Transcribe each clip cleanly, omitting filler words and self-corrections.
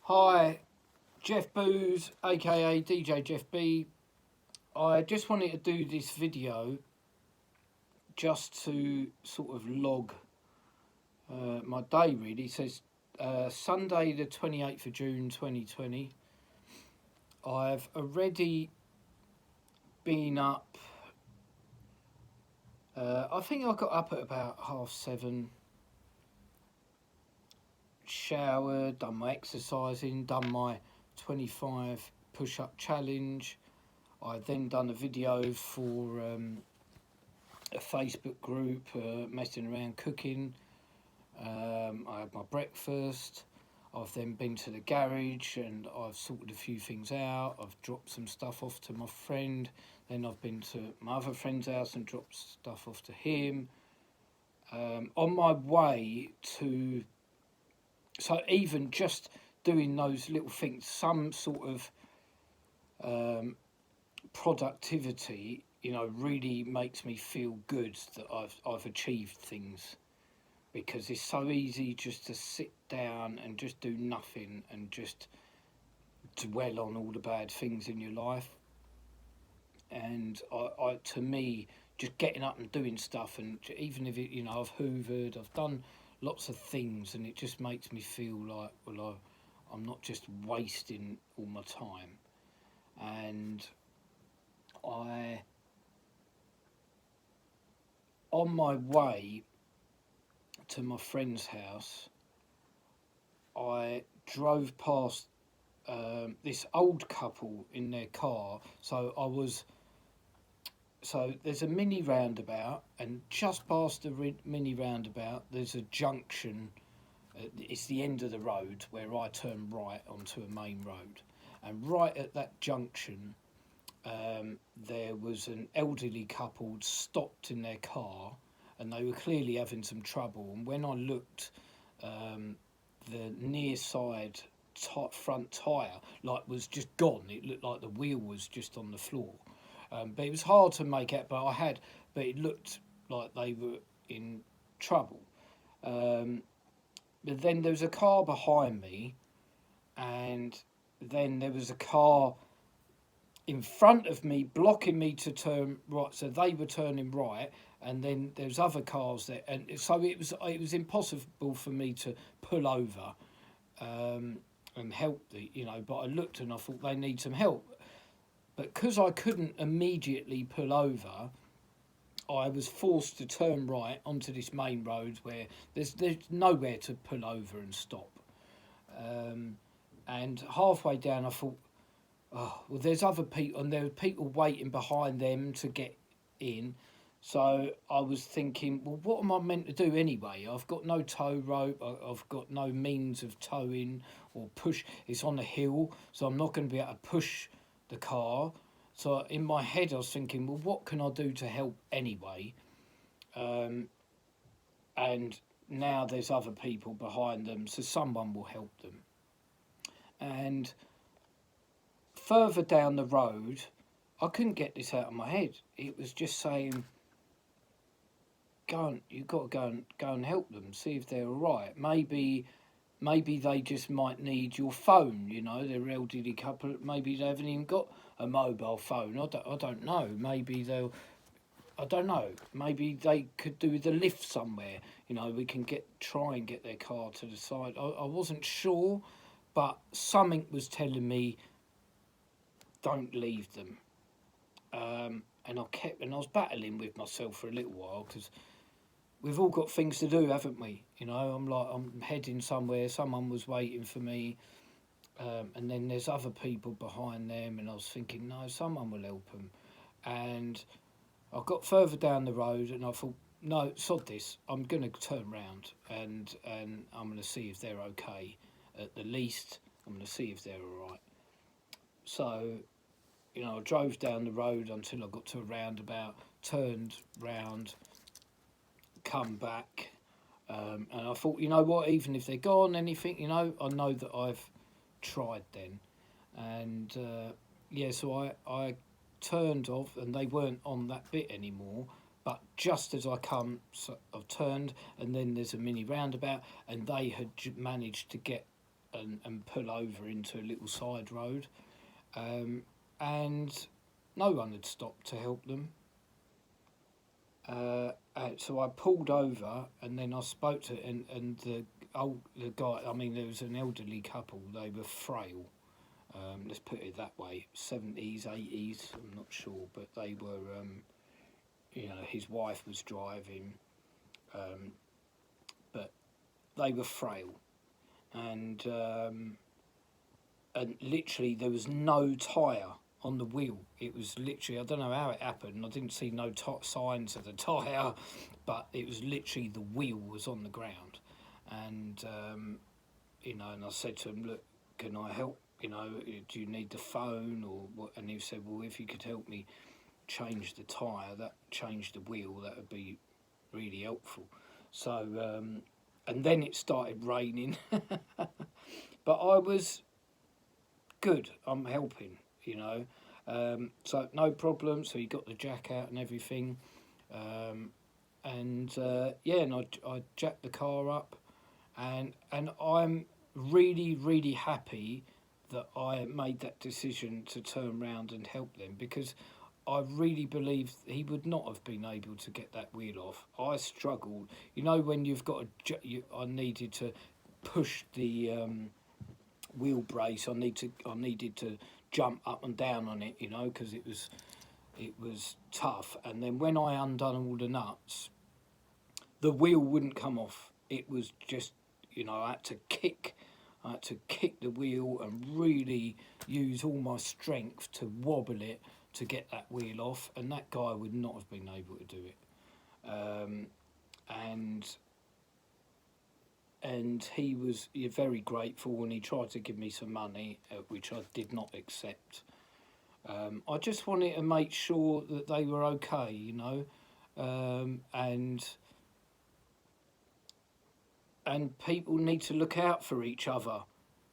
Hi, Jeff Booz, aka DJ Jeff B. I just wanted to do this video just to sort of log my day really. It says Sunday the 28th of June 2020. I've already been up, I think I got up at about 7:30, showered, done my exercising, done my 25 push-up challenge. I then done a video for a Facebook group, messing around cooking. I had my breakfast. I've then been to the garage and I've sorted a few things out. I've dropped some stuff off to my friend. Then I've been to my other friend's house and dropped stuff off to him. On my way to, so even just doing those little things, some sort of productivity, really makes me feel good that I've achieved things, because it's so easy just to sit down and just do nothing and just dwell on all the bad things in your life. And to me, just getting up and doing stuff, and even if I've hoovered, I've done lots of things, and it just makes me feel like, I'm not just wasting all my time. And I, on my way to my friend's house, I drove past this old couple in their car. So there's a mini roundabout, and just past the mini roundabout, there's a junction. It's the end of the road where I turn right onto a main road, and right at that junction, there was an elderly couple stopped in their car, and they were clearly having some trouble. And when I looked, the near side front tyre was just gone. It looked like the wheel was just on the floor, but it was hard to make out. But it looked like they were in trouble. But then there was a car behind me, and then there was a car in front of me blocking me to turn right, so they were turning right, and then there's other cars there, and so it was impossible for me to pull over and help but I looked and I thought they need some help, but because I couldn't immediately pull over, I was forced to turn right onto this main road where there's nowhere to pull over and stop. And halfway down I thought, oh, well, there's other people, and there were people waiting behind them to get in. So I was thinking, well, what am I meant to do anyway? I've got no tow rope, I've got no means of towing or push. It's on a hill, so I'm not going to be able to push the car. So in my head, I was thinking, well, what can I do to help anyway? And now there's other people behind them, so someone will help them. And further down the road, I couldn't get this out of my head. It was just saying, you've got to go and help them, see if they're all right. Maybe they just might need your phone. They're elderly couple. Maybe they haven't even got a mobile phone. I don't know. I don't know. Maybe they could do the lift somewhere. We can try and get their car to the side. I wasn't sure, but something was telling me, don't leave them. And I was battling with myself for a little while, because we've all got things to do, haven't we? I'm heading somewhere. Someone was waiting for me, and then there's other people behind them, and I was thinking, no, someone will help them. And I got further down the road, and I thought, no, sod this. I'm going to turn round, and I'm going to see if they're okay. At the least, I'm going to see if they're all right. So I drove down the road until I got to a roundabout, turned round, come back, and I thought, you know what, even if they're gone, anything, I know that I've tried then. And so I turned off, and they weren't on that bit anymore. But just as I've turned, and then there's a mini roundabout, and they had managed to get and pull over into a little side road, and no one had stopped to help them. So I pulled over, and then I spoke to the guy. I mean, there was an elderly couple. They were frail. Let's put it that way. 70s, 80s. I'm not sure, but they were. His wife was driving, but they were frail, and literally there was no tyre on the wheel. It was literally, I don't know how it happened. I didn't see no signs of the tyre, but it was literally the wheel was on the ground, and and I said to him, look, can I help? Do you need the phone or what? And he said, well, if you could help me change the tyre, change the wheel, that would be really helpful. So, and then it started raining, but I was good. I'm helping, so no problem. So he got the jack out and everything, and I jacked the car up, and I'm really, really happy that I made that decision to turn around and help them, because I really believe he would not have been able to get that wheel off. I struggled. When you've got I needed to push the wheel brace. I needed to jump up and down on it, because it was tough. And then when I undone all the nuts, the wheel wouldn't come off. It was just, I had to kick the wheel and really use all my strength to wobble it to get that wheel off, and that guy would not have been able to do it. And he was very grateful, and he tried to give me some money, which I did not accept. I just wanted to make sure that they were okay, and people need to look out for each other.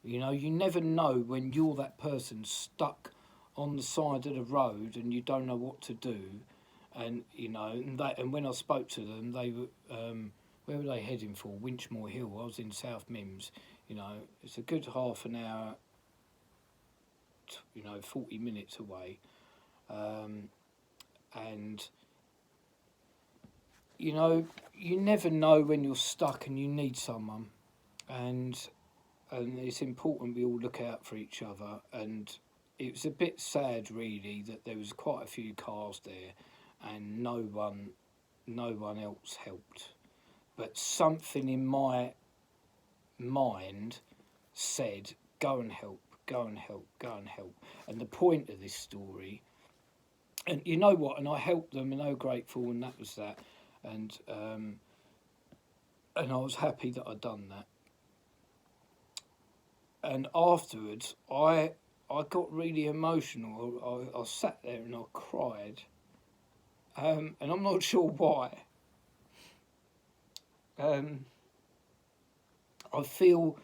You never know when you're that person stuck on the side of the road and you don't know what to do. And and when I spoke to them, they were where were they heading for? Winchmore Hill. I was in South Mims. It's a good half an hour, 40 minutes away, and you never know when you're stuck and you need someone, and it's important we all look out for each other. And it was a bit sad, really, that there was quite a few cars there, and no one else helped. But something in my mind said, go and help, go and help, go and help. And the point of this story, and you know what, and I helped them, and they were grateful, and that was that. And I was happy that I'd done that. And afterwards, I got really emotional. I sat there and I cried, and I'm not sure why. I feel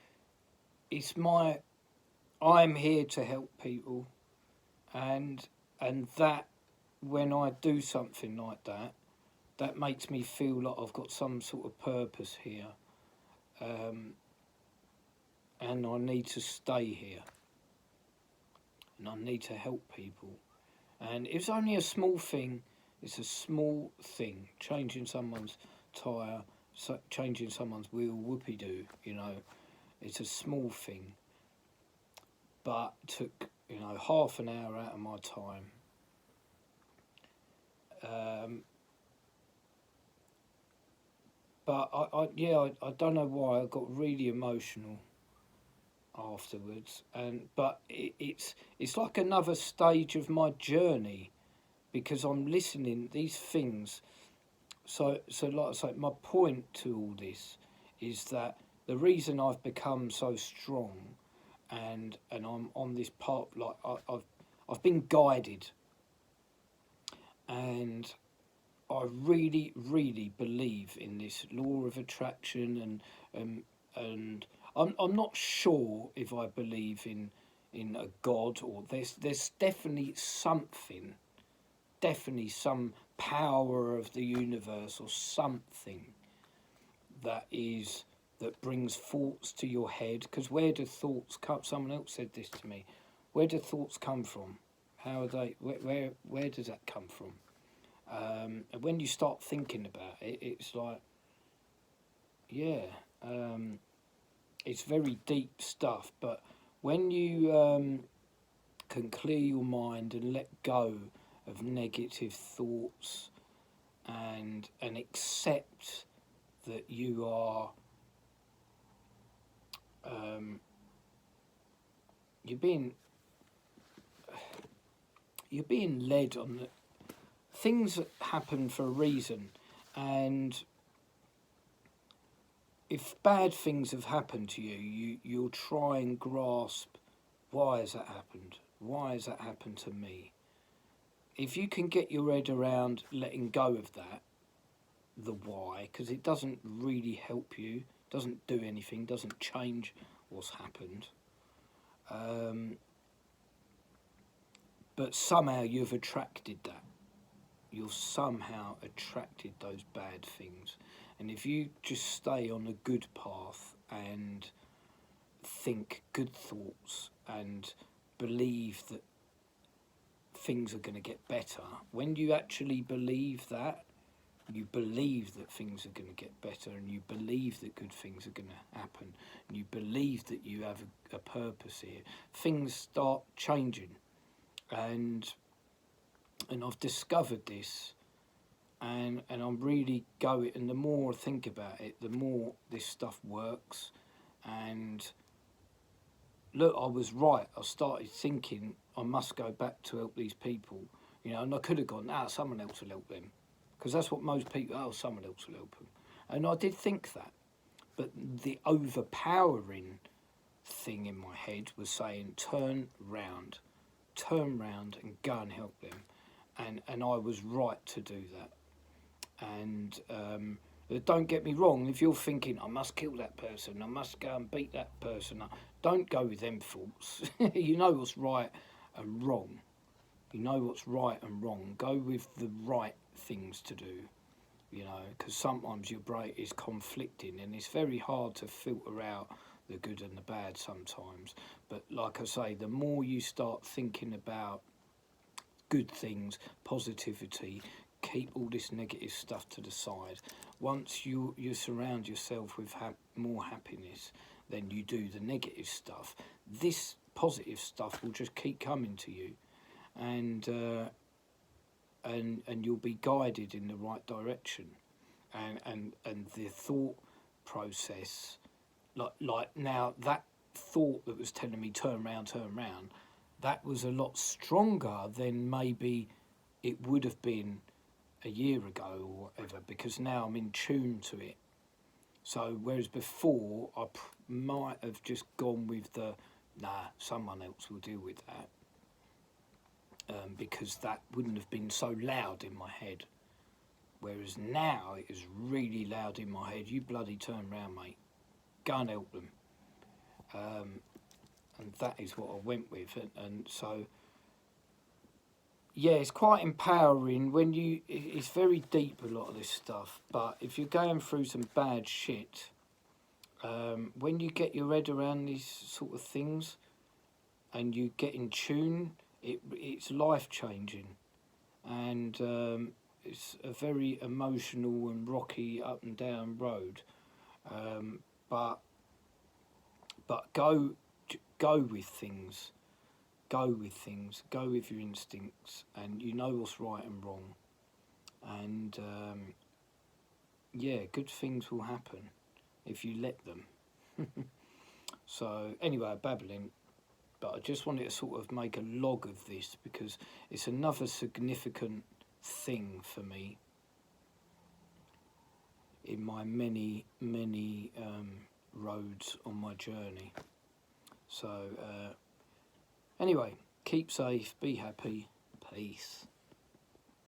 I'm here to help people, and that when I do something like that, that makes me feel like I've got some sort of purpose here, and I need to stay here, and I need to help people. And it's only a small thing. It's a small thing. Changing someone's tyre, changing someone's wheel, whoopee-doo, It's a small thing. But it took, half an hour out of my time. But I don't know why I got really emotional afterwards, but it's like another stage of my journey, because I'm listening these things. So like I say, my point to all this is that the reason I've become so strong, and I'm on this path, like I've been guided, and I really, really believe in this law of attraction, and I'm not sure if I believe in a God, or there's definitely something, definitely some power of the universe or something that that brings thoughts to your head. Because where do thoughts come? Someone else said this to me. Where do thoughts come from? How are they? Where does that come from? And when you start thinking about it, it's like, yeah, it's very deep stuff. But when you can clear your mind and let go of negative thoughts and accept that you are you're being led on the things that happen for a reason, and if bad things have happened to you, you'll try and grasp, why has that happened? Why has that happened to me? If you can get your head around letting go of that, the why, because it doesn't really help you, doesn't do anything, doesn't change what's happened. But somehow you've attracted that. You've somehow attracted those bad things. And if you just stay on a good path and think good thoughts and believe that things are going to get better, when you actually believe that, you believe that things are going to get better, and you believe that good things are going to happen, and you believe that you have a purpose here, things start changing. And I've discovered this, and I'm really going, and the more I think about it, the more this stuff works. And look, I was right. I started thinking I must go back to help these people, and I could have gone, someone else will help them. Because that's what most people, someone else will help them. And I did think that. But the overpowering thing in my head was saying, turn round and go and help them. And I was right to do that. And don't get me wrong, if you're thinking, I must kill that person, I must go and beat that person, don't go with them thoughts. You know what's right and wrong. You know what's right and wrong. Go with the right things to do, because sometimes your brain is conflicting, and it's very hard to filter out the good and the bad sometimes. But like I say, the more you start thinking about good things, positivity, keep all this negative stuff to the side. Once you surround yourself with more happiness than you do the negative stuff, this positive stuff will just keep coming to you. And you'll be guided in the right direction, and the thought process, like now, that thought that was telling me turn round, that was a lot stronger than maybe it would have been a year ago or whatever, because now I'm in tune to it. So whereas before I might have just gone with the someone else will deal with that, because that wouldn't have been so loud in my head. Whereas now it is really loud in my head. You bloody turn round, mate. Go and help them. And that is what I went with. And so, yeah, it's quite empowering when it's very deep, a lot of this stuff. But if you're going through some bad shit, when you get your head around these sort of things and you get in tune, it's life-changing. And it's a very emotional and rocky up and down road. But go with things. Go with your instincts, and you know what's right and wrong. And good things will happen if you let them. So anyway, babbling. But I just wanted to sort of make a log of this, because it's another significant thing for me in my many roads on my journey. So anyway, keep safe, be happy, peace.